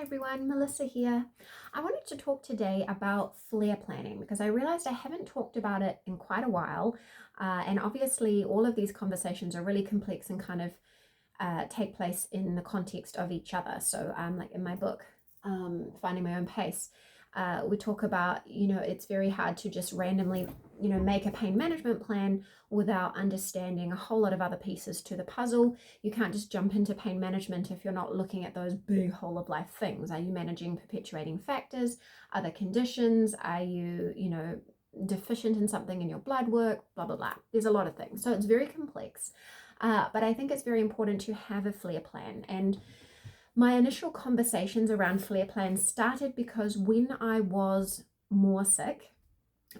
Hi everyone, Melissa here. I wanted to talk today about flare planning because I realized I haven't talked about it in quite a while. And obviously, all of these conversations are really complex and kind of take place in the context of each other. So, like in my book, Finding My Own Pace, we talk about, it's very hard to just randomly, make a pain management plan without understanding a whole lot of other pieces to the puzzle. You can't just jump into pain management if you're not looking at those big whole of life things. Are you managing perpetuating factors, other conditions? Are you, deficient in something in your blood work, blah, blah, blah. There's a lot of things. So it's very complex. But I think it's very important to have a flare plan. And my initial conversations around flare plans started because when I was more sick,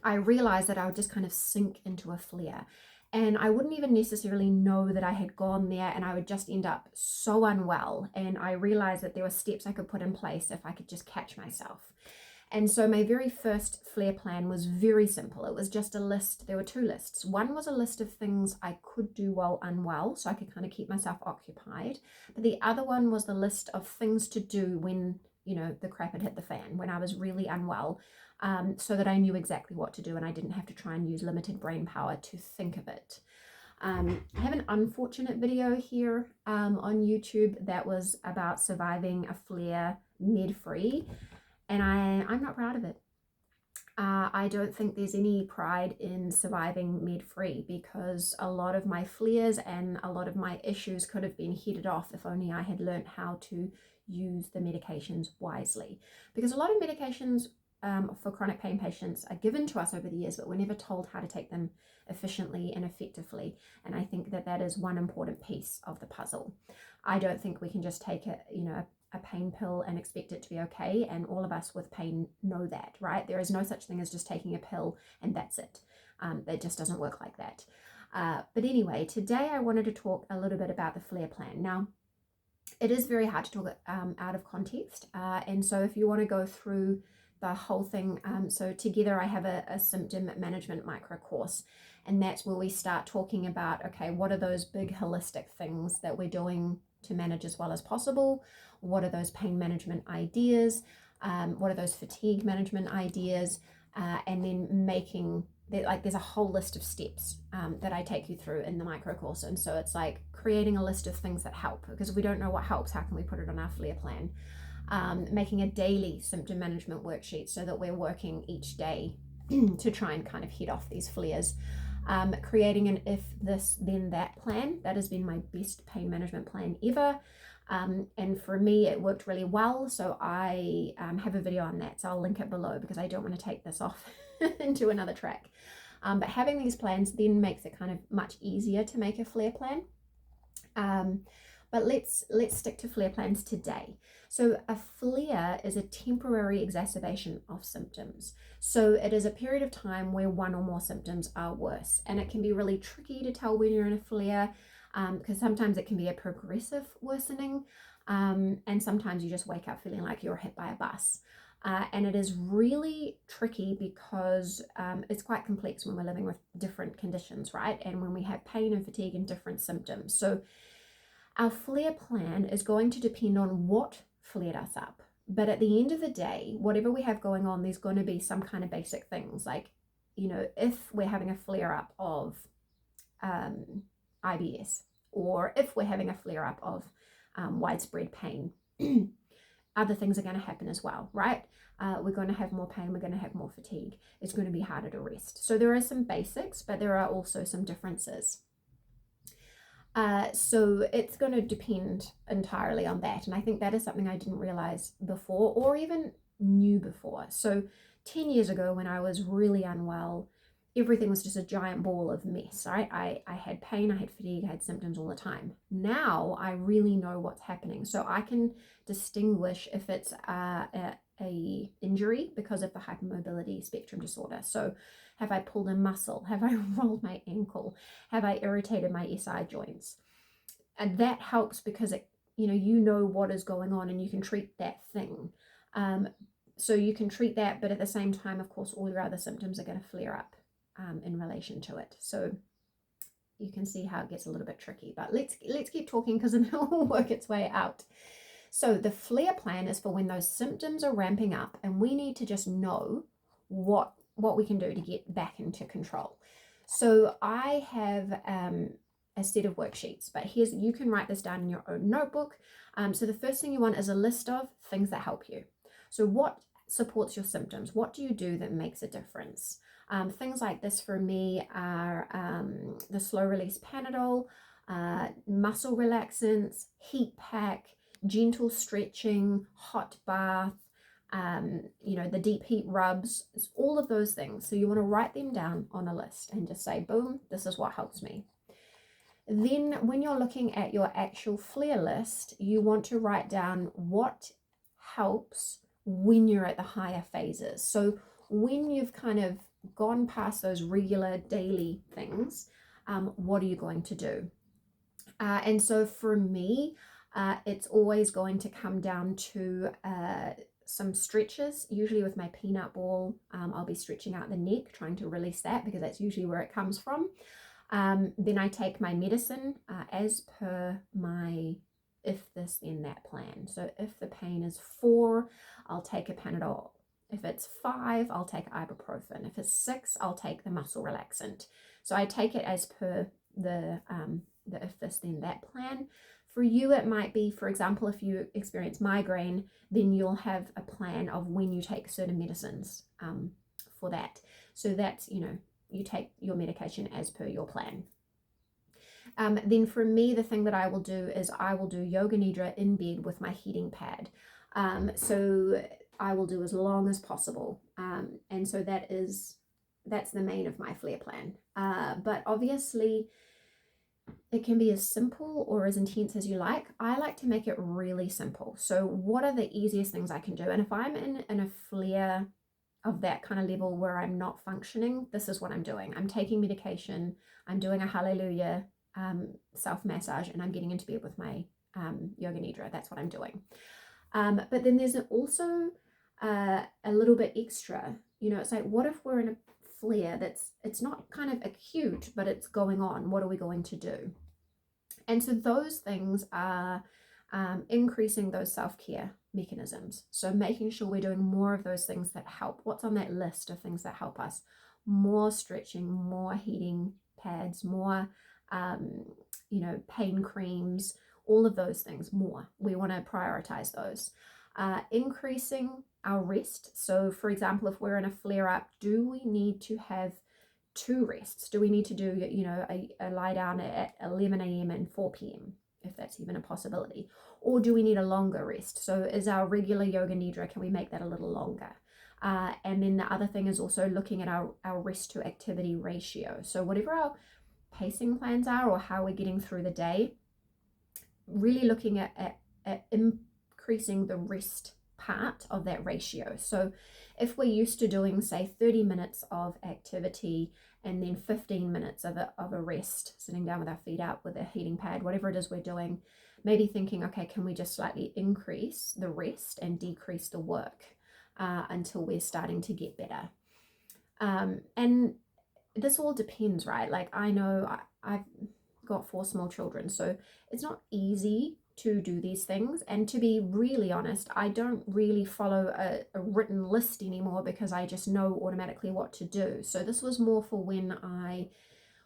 I realized that I would just kind of sink into a flare. And I wouldn't even necessarily know that I had gone there, and I would just end up so unwell. And I realized that there were steps I could put in place if I could just catch myself. And so my very first flare plan was very simple. It was just a list. There were two lists. One was a list of things I could do while unwell, so I could kind of keep myself occupied. But the other one was the list of things to do when, the crap had hit the fan, when I was really unwell, so that I knew exactly what to do and I didn't have to try and use limited brain power to think of it. I have an unfortunate video here on YouTube that was about surviving a flare med-free. And I'm not proud of it. I don't think there's any pride in surviving med-free because a lot of my flares and a lot of my issues could have been headed off if only I had learned how to use the medications wisely. Because a lot of medications for chronic pain patients are given to us over the years, but we're never told how to take them efficiently and effectively. And I think that that is one important piece of the puzzle. I don't think we can just take a pain pill and expect it to be okay, and all of us with pain know that, right? There is no such thing as just taking a pill and that's it. That just doesn't work like that. But anyway, today I wanted to talk a little bit about the flare plan. Now, it is very hard to talk out of context, and so if you want to go through the whole thing, so together I have a symptom management micro course, and that's where we start talking about, okay, what are those big holistic things that we're doing to manage as well as possible? What are those pain management ideas? What are those fatigue management ideas? And then making, there's a whole list of steps that I take you through in the micro course. And so it's like creating a list of things that help, because if we don't know what helps, how can we put it on our flare plan? Making a daily symptom management worksheet so that we're working each day to try and kind of head off these flares. Creating an if this then that plan. That has been my best pain management plan ever, and for me it worked really well, so I have a video on that, so I'll link it below because I don't want to take this off into another track. But having these plans then makes it kind of much easier to make a flare plan. But let's stick to flare plans today. So a flare is a temporary exacerbation of symptoms. So it is a period of time where one or more symptoms are worse. And it can be really tricky to tell when you're in a flare because sometimes it can be a progressive worsening. And sometimes you just wake up feeling like you're hit by a bus. And it is really tricky because it's quite complex when we're living with different conditions, right? And when we have pain and fatigue and different symptoms. So our flare plan is going to depend on what flared us up. But at the end of the day, whatever we have going on, there's going to be some kind of basic things. Like, if we're having a flare up of IBS, or if we're having a flare up of widespread pain, other things are going to happen as well, right? We're going to have more pain, we're going to have more fatigue. It's going to be harder to rest. So there are some basics, but there are also some differences. So it's going to depend entirely on that. And I think that is something I didn't realize before or even knew before. So 10 years ago when I was really unwell, everything was just a giant ball of mess, right? I had pain, I had fatigue, I had symptoms all the time. Now I really know what's happening. So I can distinguish if it's a injury because of the hypermobility spectrum disorder. So have I pulled a muscle? Have I rolled my ankle? Have I irritated my SI joints? And that helps because you know what is going on and you can treat that thing. So you can treat that, but at the same time, of course, all your other symptoms are going to flare up in relation to it. So you can see how it gets a little bit tricky, but let's keep talking because it will work its way out. So the flare plan is for when those symptoms are ramping up and we need to just know what we can do to get back into control. So I have a set of worksheets, but you can write this down in your own notebook. So the first thing you want is a list of things that help you. So what supports your symptoms? What do you do that makes a difference? Things like this for me are the slow release Panadol, muscle relaxants, heat pack, gentle stretching, hot bath, the deep heat rubs, all of those things. So you want to write them down on a list and just say, boom, this is what helps me. Then when you're looking at your actual flare list, you want to write down what helps when you're at the higher phases. So when you've kind of gone past those regular daily things, what are you going to do? And so for me, it's always going to come down to some stretches, usually with my peanut ball. I'll be stretching out the neck, trying to release that because that's usually where it comes from. Then I take my medicine as per my if this then that plan. So if the pain is 4, I'll take a Panadol. If it's 5, I'll take ibuprofen. If it's 6, I'll take the muscle relaxant. So I take it as per the if this then that plan. For you, it might be, for example, if you experience migraine, then you'll have a plan of when you take certain medicines for that. So that's, you take your medication as per your plan. Then for me, the thing that I will do is I will do yoga nidra in bed with my heating pad. So I will do as long as possible. And so that's the main of my flare plan. But obviously, it can be as simple or as intense as you like. I like to make it really simple. So what are the easiest things I can do? And if I'm in a flare of that kind of level where I'm not functioning, this is what I'm doing. I'm taking medication, I'm doing a hallelujah self-massage, and I'm getting into bed with my yoga nidra. That's what I'm doing. But then there's also a little bit extra. It's like, what if we're in a flare it's not kind of acute, but it's going on? What are we going to do? And so those things are increasing those self-care mechanisms. So making sure we're doing more of those things that help. What's on that list of things that help us? More stretching, more heating pads, more pain creams, all of those things. More, we want to prioritize those. Increasing our rest. So for example, if we're in a flare up, do we need to have 2 rests? Do we need to do a lie down at 11 a.m. and 4 p.m. if that's even a possibility? Or do we need a longer rest? So is our regular yoga nidra, can we make that a little longer? And then the other thing is also looking at our rest to activity ratio. So whatever our pacing plans are or how we're getting through the day, really looking at increasing the rest part of that ratio. So if we're used to doing, say, 30 minutes of activity and then 15 minutes of a rest, sitting down with our feet up with a heating pad, whatever it is we're doing, maybe thinking, okay, can we just slightly increase the rest and decrease the work until we're starting to get better? And this all depends, right? Like, I know I've got 4 small children, so it's not easy to do these things. And to be really honest, I don't really follow a written list anymore because I just know automatically what to do. So this was more for when I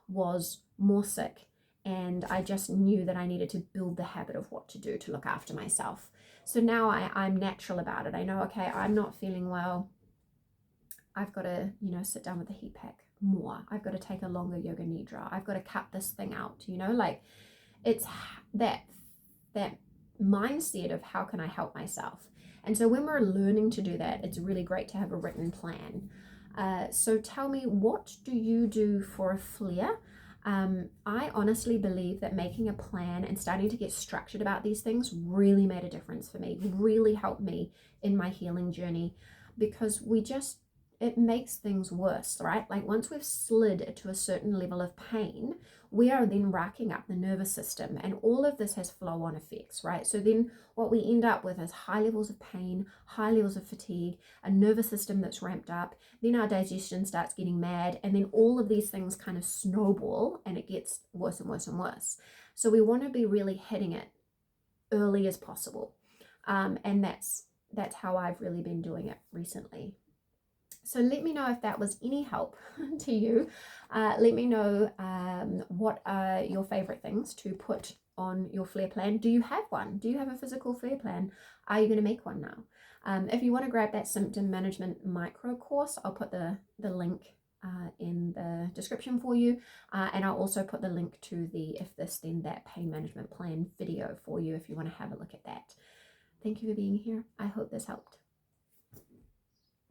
was more sick and I just knew that I needed to build the habit of what to do to look after myself. So now I'm natural about it. I know, okay, I'm not feeling well. I've got to, sit down with the heat pack more. I've got to take a longer yoga nidra. I've got to cut this thing out, like it's that mindset of how can I help myself. And so when we're learning to do that, it's really great to have a written plan. So tell me, what do you do for a flare? I honestly believe that making a plan and starting to get structured about these things really made a difference for me, really helped me in my healing journey, because it makes things worse, right? Like once we've slid to a certain level of pain, we are then racking up the nervous system, and all of this has flow-on effects, right? So then what we end up with is high levels of pain, high levels of fatigue, a nervous system that's ramped up, then our digestion starts getting mad, and then all of these things kind of snowball and it gets worse and worse and worse. So we want to be really hitting it early as possible. And that's how I've really been doing it recently. So let me know if that was any help to you. Let me know what are your favorite things to put on your flare plan. Do you have one? Do you have a physical flare plan? Are you going to make one now? If you want to grab that symptom management micro course, I'll put the link in the description for you, and I'll also put the link to the If This Then That pain management plan video for you if you want to have a look at that. Thank you for being here. I hope this helped.